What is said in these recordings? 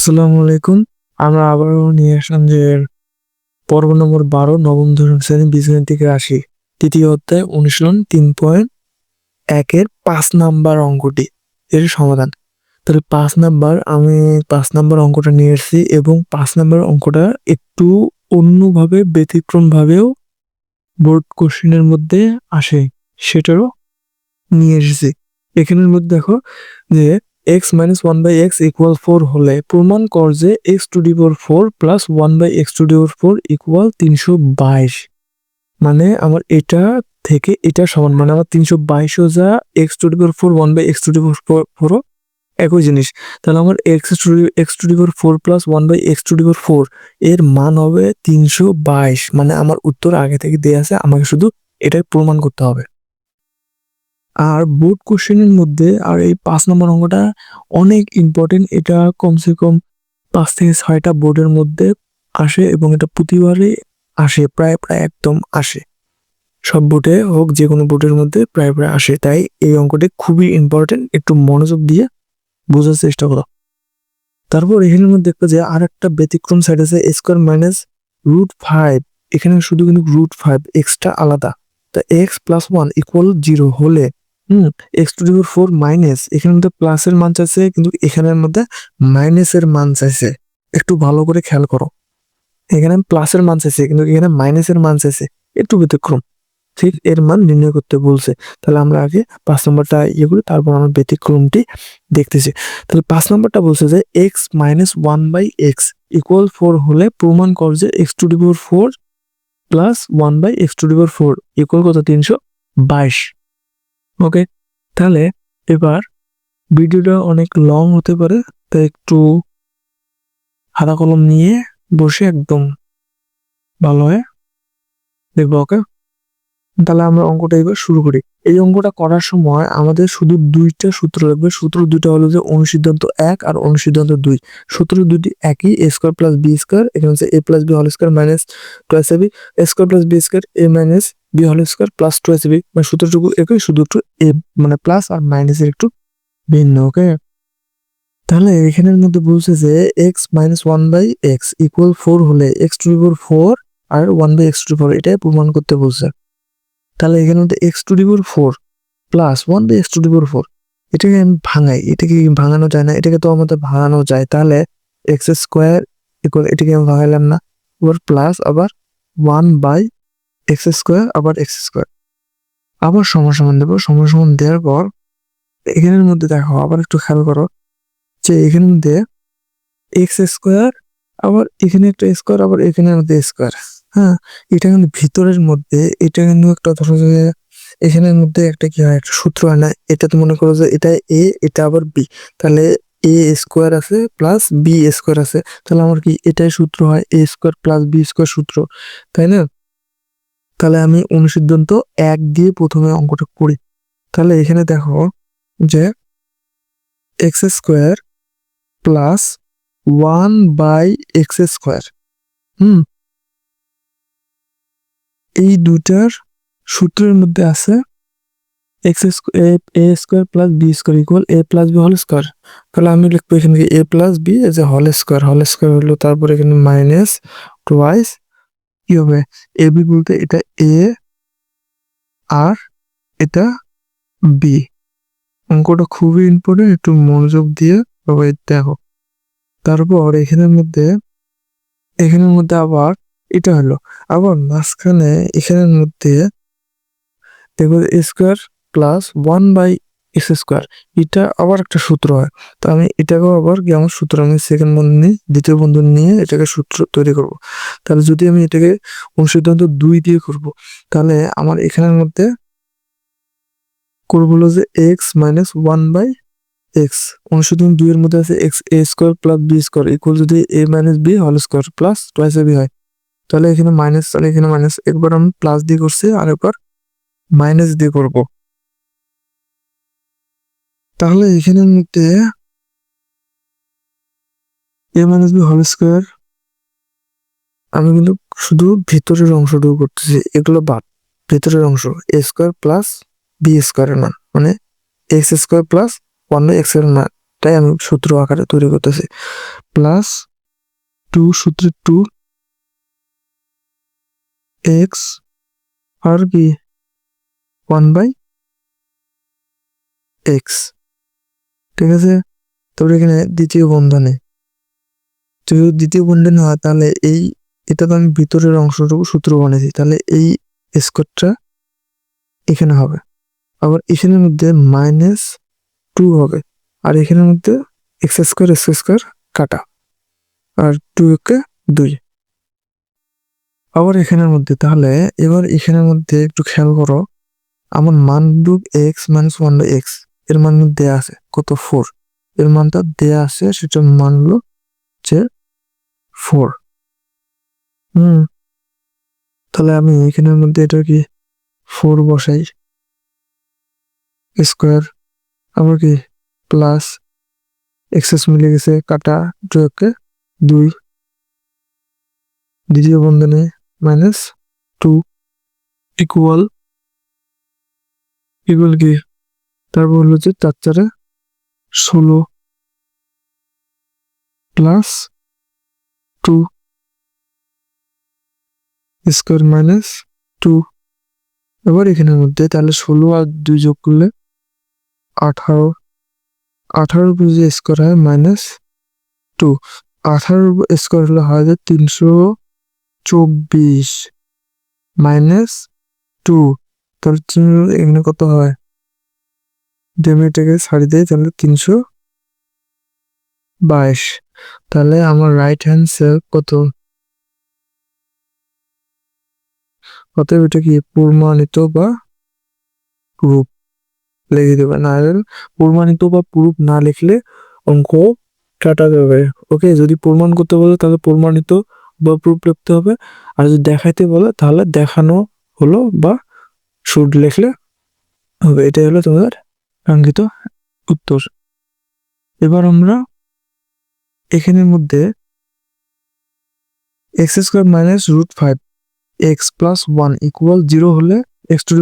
আসসালামু আলাইকুম। আমরা আবারও নিয়ে আসলাম যে পর্ব নম্বর 12 নবম দশম শ্রেণী বীজগণিতিক রাশি তৃতীয় অধ্যায় অনুশীলন 3.1 এর 5 নাম্বার অঙ্কটি এর সমাধান। তাহলে 5 নাম্বার আমি 5 নাম্বার অঙ্কটা নিয়ে এসেছি এবং 5 নাম্বার অঙ্কটা একটু অন্যভাবে ব্যতিক্রম ভাবেও বোর্ড কোশ্চেনের মধ্যে আসে, সেটারও নিয়ে এসেছি। এখানের মধ্যে দেখো যে x minus one by x equal 4 হলে প্রমাণ কর যে x to the power 4 plus one by x to the power 4 equal 322। মানে আমার এটা থেকে এটা সমান, মানে আমার 322ও যা x to the power 4 one by x to the power 4 একই জিনিস। তাহলে আমার x to the power 4 plus one by x to the power 4 এর মান হবে 322। মানে আমার উত্তর আগে থেকে দেয়া আছে, আমাকে শুধু এটাই প্রমাণ করতে হবে। আর বোর্ড কোশ্চেনের মধ্যে আর এই 5 নম্বর অঙ্কটা অনেক ইম্পর্টেন্ট। এটা কমসে কম 5 থেকে 6টা বোর্ডের মধ্যে আসে এবং এটা প্রতিবারই আসে, প্রায় প্রায় একদম আসে। সব বোর্ডে হোক, যে কোনো বোর্ডের মধ্যে প্রায় প্রায় আসে। তাই এই অঙ্কটি খুবই ইম্পর্টেন্ট, একটু মনোযোগ দিয়ে বোঝার চেষ্টা করো। তারপর এখানের মধ্যে দেখবে যে আর একটা ব্যতিক্রম সাইড আছে, স্কোয়ার মাইনাস √5। এখানে শুধু কিন্তু √5, এক্সটা আলাদা। তা এক্স প্লাস ওয়ান ইকুয়াল 0 হলে x to the power 4 minus, এখানে মধ্যে প্লাসের মান চাইছে কিন্তু এখানের মধ্যে মাইনাসের মান চাইছে। একটু ভালো করে খেয়াল করো, এখানে প্লাসের মান চাইছে কিন্তু এখানে মাইনাসের মান চাইছে, একটু ব্যতিক্রম। ঠিক এর মান নির্ণয় করতে বলছে। তাহলে আমরা আগে 5 নম্বরটা ইয়ে করি, তারপর আমরা ব্যতিক্রমটি দেখতেছি। তাহলে 5 নম্বরটা বলছে যে x minus one by x equal 4 হলে প্রমাণ কর যে x to the power 4 plus one by x to the power 4 equal কত, 322। ওকে, তাহলে এবার ভিডিওটা অনেক লং হতে পারে, তাই একটু খাতা কলম নিয়ে বসে একদম ভালো হয় দেখবো। ওকে, তাহলে আমরা অঙ্কটা এবার শুরু করি। এই অঙ্কটা করার সময় আমাদের শুধু দুইটা সূত্র লাগবে। সূত্র দুইটা হলো যে অনুসিদ্ধান্ত 1 আর অনুসিদ্ধান্ত 2। সূত্র দুটি একই, A square plus B square, এখানে হচ্ছে A plus B whole square minus twice AB, A square plus B square A minus B whole square plus twice AB. মানে সূত্রটুকু একই, শুধু একটু এ মানে প্লাস আর মাইনাসের একটু ভিন্ন। ওকে, তাহলে এখানের মধ্যে বলছে যে x minus one by x equal 4 হলে এক্স টু দি পাওয়ার 4 আর one by x to the power, এটাই প্রমাণ করতে বলছে। তাহলে এখানে মধ্যে x to the power 4 plus one by x to the power 4, এটাকে আমি ভাঙাই। এটাকে ভাঙানো যায় না, এটাকে তো আমাদের ভাঙানো যায়। তাহলে এক্স স্কোয়ার ইকুয়াল, এটাকে আমি ভাঙাইলাম না, আবার প্লাস আবার 1/x² আবার এক্স স্কোয়ার, আবার সমান সমান দেবো। সমান সমান দেওয়ার পর এখানের মধ্যে দেখো, আবার একটু খেয়াল করো যে এখানের মধ্যে এক্স স্কোয়ার, আবার এখানে একটা স্কোয়ার, আবার এখানে মধ্যে স্কোয়ার। হ্যাঁ, এটা কিন্তু ভিতরের মধ্যে, এটা কিন্তু একটা ধরো যে এখানের মধ্যে একটা কি হয়, একটা সূত্র হয় না। এটা তো মনে করো যে এটা এ, এটা আবার বি। তাহলে এ স্কোয়ার আছে প্লাস বি স্কোয়ার আছে, তাহলে আমার কি এটাই সূত্র হয়, এ স্কোয়ার প্লাস বি স্কোয়ার সূত্র, তাই না? তাহলে আমি অনুসিদ্ধান্ত 1 দিয়ে প্রথমে অঙ্কটা করি। তাহলে এখানে দেখো যে এক্স স্কোয়ার প্লাস 1/x²। এই দুটার সূত্রের মধ্যে আছে A square plus B square equal A plus B whole square. তাহলে আমি লিখবো এখানে A plus B as A whole square, whole square হলো, তারপর এখানে মাইনাস টুয়াইস কি হবে, এ বি বলতে এটা এ আর এটা বি। অঙ্কটা খুবই ইম্পর্টেন্ট, একটু মনোযোগ দিয়ে সবাই দেখো। তারপর এখানের মধ্যে আবার এটা হলো, আবার মাঝখানে এখানের মধ্যে দেখো স্কোয়ার প্লাস 1/x², এটা আবার একটা সূত্র হয়। তো আমি এটাকেও আবার কি আমার সূত্র, আমি সেকেন্ড বন্ধন নিয়ে দ্বিতীয় বন্ধন নিয়ে এটাকে সূত্র তৈরি করব। তাহলে যদি আমি এটাকে অনুসিদ্ধান্ত 2 দিয়ে করব, তাহলে আমার এখানের মধ্যে করবো হলো যে এক্স মাইনাস 1/x। অনুসিদ্ধান্ত 2 এর মধ্যে আছে x A square plus B square equal যদি A minus B whole square plus twice A B হয়। তাহলে এখানে মাইনাস, তাহলে এখানে মাইনাস, একবার আমি প্লাস দিয়ে করছি আর একবার মাইনাস দিয়ে করব। তাহলে এখানের মধ্যে এ মাইনাস বি হোল স্কোয়ার, আমি কিন্তু শুধু ভিতরের অংশটুকু করতেছি, এগুলো বাদ। ভেতরের অংশ এ স্কোয়ার প্লাস বি স্কোয়ারের মান, মানে এক্স স্কোয়ার প্লাস 1/x এর মান, তাই আমি সূত্র আকারে তৈরি করতেছি। প্লাস 2 সূত্রে 2 এক্স আর কি 1/x, ঠিক আছে। তারপরে এখানে দ্বিতীয় বন্ধনে যদি দ্বিতীয় বন্ধনে হয় তাহলে এটা তো আমি ভিতরের অংশটুকু সূত্র বানিয়েছি, তাহলে এই স্কোয়ারটা এখানে হবে। আবার এখানের মধ্যে -2 হবে, আর এখানের মধ্যে এক্স স্কোয়ার কাটা, আর 2 2। আবার এখানের মধ্যে তাহলে এবার এখানের মধ্যে একটু খেয়াল করো, আমার মান রূপ এক্স মাইনাস 1/x এর মান দেয়া আছে কত 4, এর মানটা দেয়া আছে, সেটার মান হলো যে 4। তাহলে আমি এখানের মধ্যে এটা কি 4 বসাই স্কোয়ার, আবার কি প্লাস এক্সেস মিলে গেছে কাটা 2 দ্বিতীয় বন্ধনে -2 ইকুয়াল কি, তারপর হলো যে 4 4 16 প্লাস 2 স্কোয়ার -2। এবার এখানের মধ্যে তাহলে 16 আর 2 যোগ করলে 18, 18 বুঝে স্কোয়ার হয় -2, 18 স্কোয়ার হলে হয় যে 324 -2, তাহলে এখানে কত হয়, ডেমিটাকে ছাড়ি দেয় তাহলে 322। তাহলে আমার রাইট হ্যান্ড সাইড কত, অতএব এটা কি প্রমাণিত বা প্রুফ লিখে দেবে, না প্রমাণিত বা প্রুফ না লিখলে অঙ্ক কাটা যাবে। ওকে, যদি প্রমাণ করতে বলে তাহলে প্রমাণিত বা প্রুফ লিখতে হবে, আর যদি দেখাইতে বলে তাহলে দেখানো হলো বা শুড লিখলে হবে। এটাই হলো তোমাদের কাঙ্ক্ষিত উত্তর। এবার আমরা এখানের মধ্যে x² -√5 x + 1 = 0 হলে x⁴ -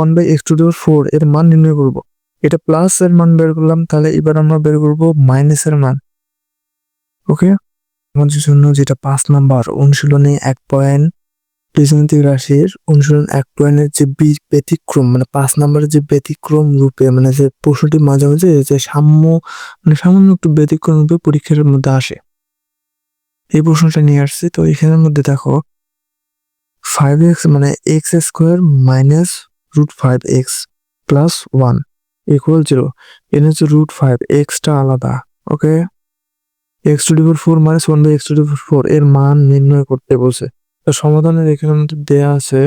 1/x⁴ এর মান নির্ণয় করব। এটা প্লাস এর মান বের করলাম, তাহলে এবার আমরা বের করব মাইনাসের মান। ওকে, আমাদের জন্য যেটা 5 নাম্বার অনুশীলনে 1 পয়েন্ট বীজগণিতিক রাশির অনুশীলন 1 পয়েন্টের যে ব্যতিক্রম, মানে 5 নাম্বারের যে ব্যতিক্রম রূপে, মানে যে প্রশ্নটি মাঝে মাঝে যে সামান্য একটু ব্যতিক্রম রূপে পরীক্ষার মধ্যে আসে, এই প্রশ্নটা নিয়ে আসছে। তো এখানের মধ্যে দেখো 5x মানে x² -√5x + 1 = 0, এর হচ্ছে √5, এক্সটা আলাদা। ওকে, x⁴ - 1/x⁴ এর মান নির্ণয় করতে বলছে। তো সমাধানের এখানে মধ্যে দেয়া আছে,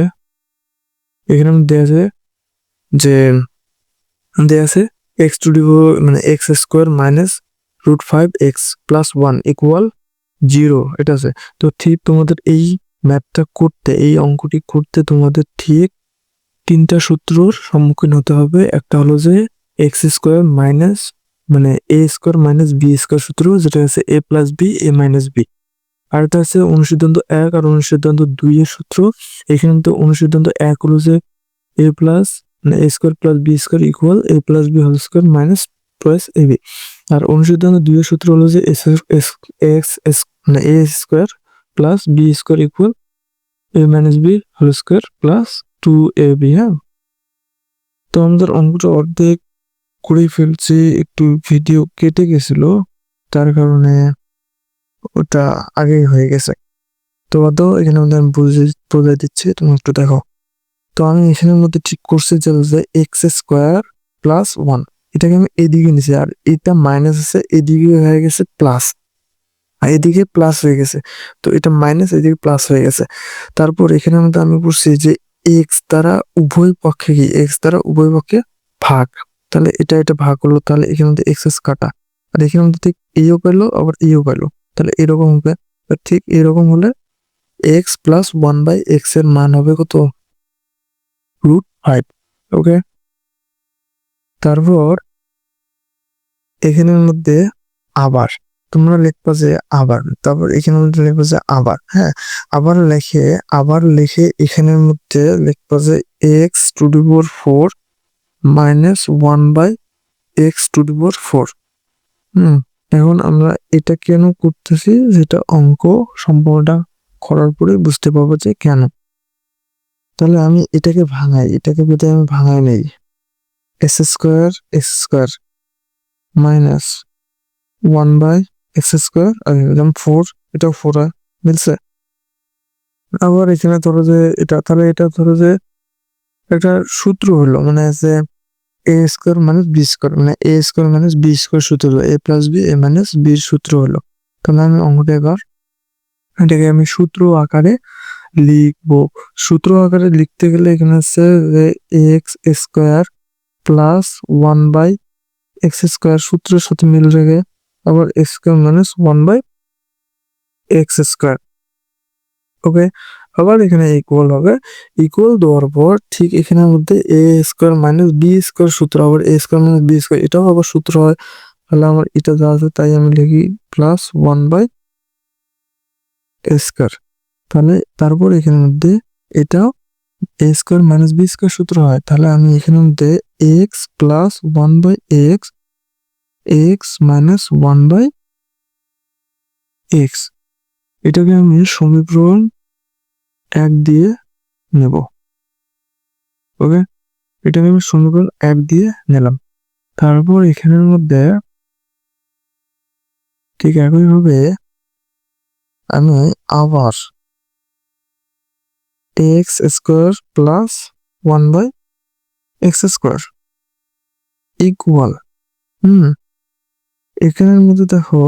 যে মানে x² -√5x + 1 = 0, এটা আছে। তো ঠিক তোমাদের এই ম্যাথটা করতে, এই অঙ্কটি করতে তোমাদের ঠিক 3টা সূত্রর সম্মুখীন হতে হবে। একটা হলো যে x² মানে a² - b² সূত্র, যেটা আছে a + b a - b। আর এটা আছে অনুসিদ্ধান্ত 1 আর অনুসিদ্ধান্ত 2 এর সূত্র। এখানে তো অনুসিদ্ধান্ত 1 হলো যে a মানে a² + b² = a + b² - twice ab। আর অনুসিদ্ধান্ত 2 এর সূত্র হলো যে মানে a² + b² = a - b² + 2ab। হ্যাঁ, তো আমাদের অঙ্কটা অর্ধেক করে ফেলছি, একটু ভিডিও কেটে গেছিল, তার কারণে ওটা আগেই হয়ে গেছে। তো এখানে আমি বুঝে দিচ্ছি, তুমি একটু দেখো। তো আমি এখানের মধ্যে ঠিক করছি যে x² + 1, এটাকে আমি এদিকে নিছি, আর এটা মাইনাস আছে, এদিকে হয়ে গেছে প্লাস, আর এদিকে প্লাস হয়ে গেছে। তো এটা মাইনাস, এদিকে প্লাস হয়ে গেছে। তারপর এখানে মধ্যে আমি বলছি যে x দ্বারা উভয় পক্ষে ভাগ, তাহলে এটা ভাগ হলো, তাহলে এখানে মধ্যে এক্সেস কাটা, আর এখানে মধ্যে ঠিক এও পাইলো আবার এও পাইলো, তাহলে এরকম হবে। ঠিক এরকম হলে x + 1/x এর মান হবে কত, √5। ওকে, তারপর এখানের মধ্যে আবার তোমরা লিখবা যে আবার, তারপর এখানের মধ্যে লিখবা যে আবার। হ্যাঁ, আবার লিখে এখানের মধ্যে লিখবা যে x⁴ - 1/x⁴। এখন আমরা এটা কেন করতেছি, যেটা অঙ্ক সম্পূর্ণটা করার পরে বুঝতে পারবো যে কেন। তাহলে আমি এটাকে ভাঙাই, এটাকে যদি আমি ভাঙাই নেই, x² মাইনাস 1/x², আর এরকম 4, এটাও 4 হয়, মিলছে। আবার এখানে ধরো যে এটা, তাহলে এটা ধরো যে একটা সূত্র হলো, মানে যে a² মাইনাস b², মানে a² মাইনাস b² সূত্র হলো, a plus B a minus বির সূত্র হলো। তাহলে আমি অঙ্কটা এবার এটাকে আমি সূত্র আকারে লিখবো। সূত্র আকারে লিখতে গেলে এখানে হচ্ছে যে x² প্লাস 1/x² সূত্রের সাথে মিল রেখে আবার x² মাইনাস 1/x²। ওকে, আবার এখানে ইকুয়াল হবে, ইকুয়াল দেওয়ার পর ঠিক এখানের মধ্যে a² মাইনাস b² সূত্র, আবার a² মাইনাস b², এটাও আবার সূত্র হয়। তাহলে আমার এটা যা আছে তাই আমি লিখি প্লাস 1/a²। তাহলে তারপর এখানের মধ্যে এটাও a² মাইনাস b² সূত্র হয়। তাহলে আমি এখানের মধ্যে x plus 1/x, x minus 1/x, এটাকে আমি সমীকরণ 1 দিয়ে নেব। ওকে, এটাকে আমি সমীকরণ 1 দিয়ে নিলাম। তারপর এখানের মধ্যে ঠিক একইভাবে আমি আবার x² প্লাস 1/x² ইকুয়াল, এখানের মধ্যে দেখো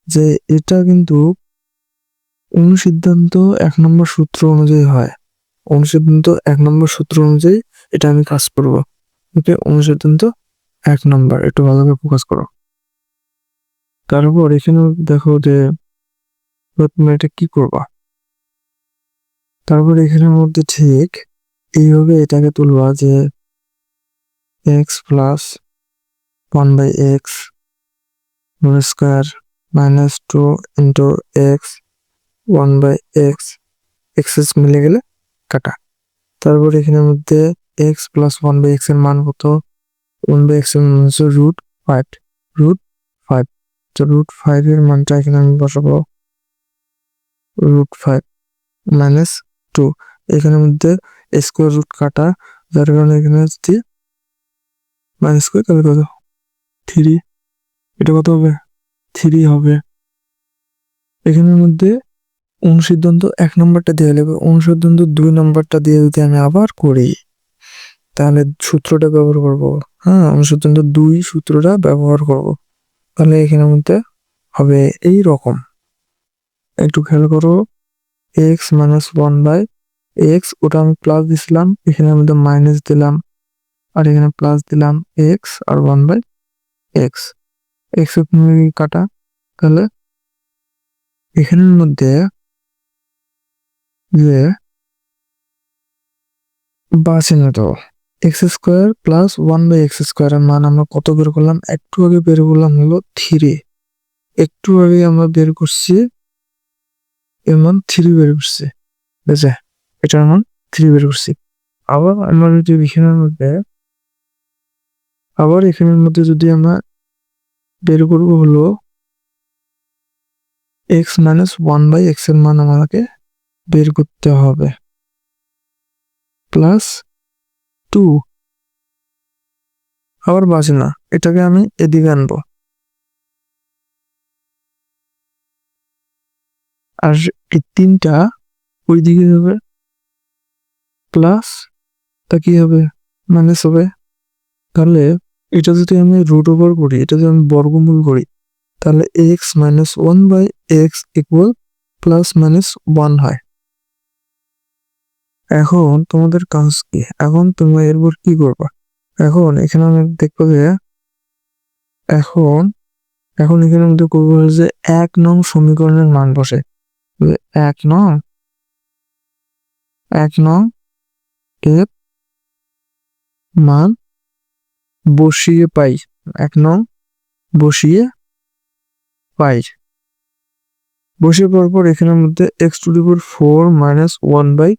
যে এটা কিন্তু অনুসিদ্ধান্ত 1 নম্বর সূত্র অনুযায়ী হয়। অনুসিদ্ধান্ত 1 নম্বর সূত্র অনুযায়ী এটা আমি কাজ করব। ওকে, অনুসিদ্ধান্ত 1 নম্বর, একটু ভালো করে ফোকাস করো। তারপর এখানে দেখো যে তুমি এটা কি করবা। তারপর এখানের মধ্যে ঠিক এইভাবে এটাকে তুলবা যে x plus 1/x whole square minus 2 into x 1/x, এক্সেস মিলে গেলে কাটা। তারপর এখানের মধ্যে x প্লাস 1/x এর মান কত, 1/x এর মান হচ্ছে √5, √5। তো √5 এর মানটা এখানে আমি বসাবো, √5 মাইনাস 2, এখানের মধ্যে স্কোয়ার রুট কাটা, যার কারণে এখানে হচ্ছে মাইনাস করে, তাহলে কত 3, এটা কত হবে 3 হবে। এখানের মধ্যে অনুসিদ্ধান্ত 1 নম্বরটা দিয়ে নেবে, অনুসিদ্ধান্ত 2 নম্বরটা দিয়ে যদি আমি আবার করি তাহলে সূত্রটা ব্যবহার করব। অনুসিদ্ধান্ত 2 সূত্রটা ব্যবহার করব। তাহলে এখানের মধ্যে হবে এই রকম, একটু খেয়াল করো, x মাইনাস 1/x, ওটা আমি প্লাস দিছিলাম, এখানে মধ্যে মাইনাস দিলাম, আর এখানে প্লাস দিলাম x আর 1/x, x কাটা। তাহলে এখানের মধ্যে যে বাঁচে না, তো x² প্লাস 1/x² এর মান আমরা কত বের করলাম, একটু আগে বের করলাম হলো 3, একটু আগে আমরা বের করছি এর মান 3 বের করছি, ঠিক আছে, এটার মান 3 বের করছি। আবার আমরা যদি এখানের মধ্যে যদি আমরা বের করবো হলো x মাইনাস 1/x এর মান আমাকে বের করতে হবে প্লাস 2, আবার বাজে না, এটাকে আমি এদিকে আনবো, আর এই 3টা ওই দিকে যাবে, প্লাস তা কি হবে মাইনাস হবে। তাহলে এটা যদি আমি রুট ওভার করি, এটা যদি আমি বর্গমূল করি, তাহলে x minus 1/x equal plus minus 1 হয়। এখন তোমাদের কাজ কি, এখন তোমরা এরপর কি করবা, এখন এখানে আমি দেখবো যে এখন এখানের মধ্যে করবো যে 1 নং সমীকরণের মান বসে, 1 নং এর মান বসিয়ে পাই, 1 নং বসিয়ে পাই, বসিয়ে পাওয়ার পর এখানের মধ্যে x⁴ মাইনাস 1/x⁴,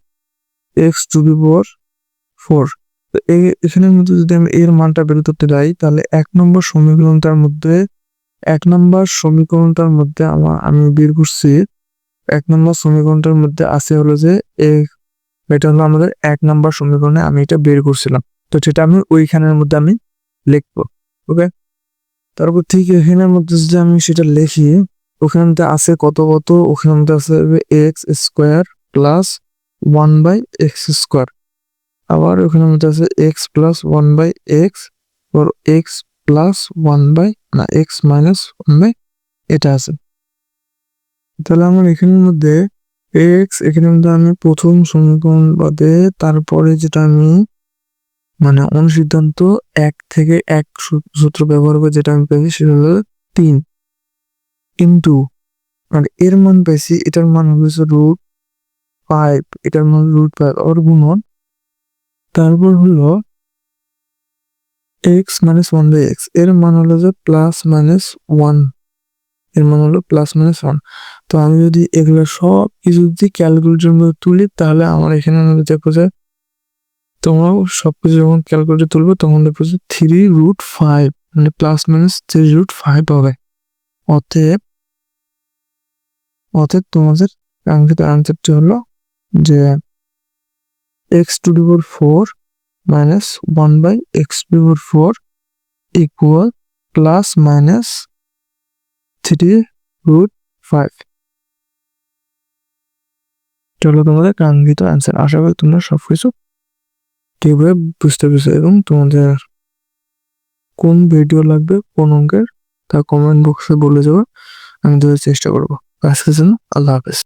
এখানের মধ্যে যদি আমি এর মানটা বের করতে যাই, তাহলে 1 নম্বর সমীকরণটার মধ্যে 1 নম্বর সমীকরণটার মধ্যে আমি বের করছি, 1 নম্বর সমীকরণটার মধ্যে আছে হলো যে এটা হলো আমাদের 1 নম্বর সমীকরণে আমি এটা বের করছিলাম। তো সেটা আমি ওইখানের মধ্যে আমি লিখবো। ওকে? তারপর ঠিক এখানের মধ্যে যদি আমি সেটা লিখি, ওখানতে আছে কত, ওখানতে আছে এক্স স্কোয়ার প্লাস 1/x²। আবার ওখানের মধ্যে আছে x plus 1/x, or x plus 1 না এক্স মাইনাস 1 এটা আছে। তাহলে আমার এখানের মধ্যে এখানের মধ্যে আমি প্রথম সমীকরণ বাদে তারপরে যেটা আমি মানে অনুসিদ্ধান্ত 1 থেকে 1 সূত্র ব্যবহার করে যেটা আমি পেয়েছি সেটা হলো 3 কিন্তু আর এর মান পেয়েছি, এটার মান হচ্ছে √5, এটার মান √5 আর গুণন, তারপর হলো x - 1/x এর মান হলো যে +-1, এর মান হলো +-1। তো আমি যদি এগুলো সব কিছু যদি ক্যালকুলেটরের মধ্যে তুলি তাহলে আমার এখানে দেখো যে তোমরাও সবকিছু যখন ক্যালকুলেটর তুলবে তখন দেখো যে 3√5 মানে +-3√5 হবে। অতএব তোমাদের কাঙ্ক্ষিত আনসারটি হলো যে x⁴ - 1/x⁴ ইকুয়াল +-3√5। এটা হলো তোমাদের কাঙ্ক্ষিত আনসার। আশা করি তোমরা সবকিছু ঠিকভাবে বুঝতে পেরেছো এবং তোমাদের কোন ভিডিও লাগবে কোন অঙ্কের তা কমেন্ট বক্সে বলে যাবে, আমি দেওয়ার চেষ্টা করবো। আজকের জন্য আল্লাহ হাফেজ।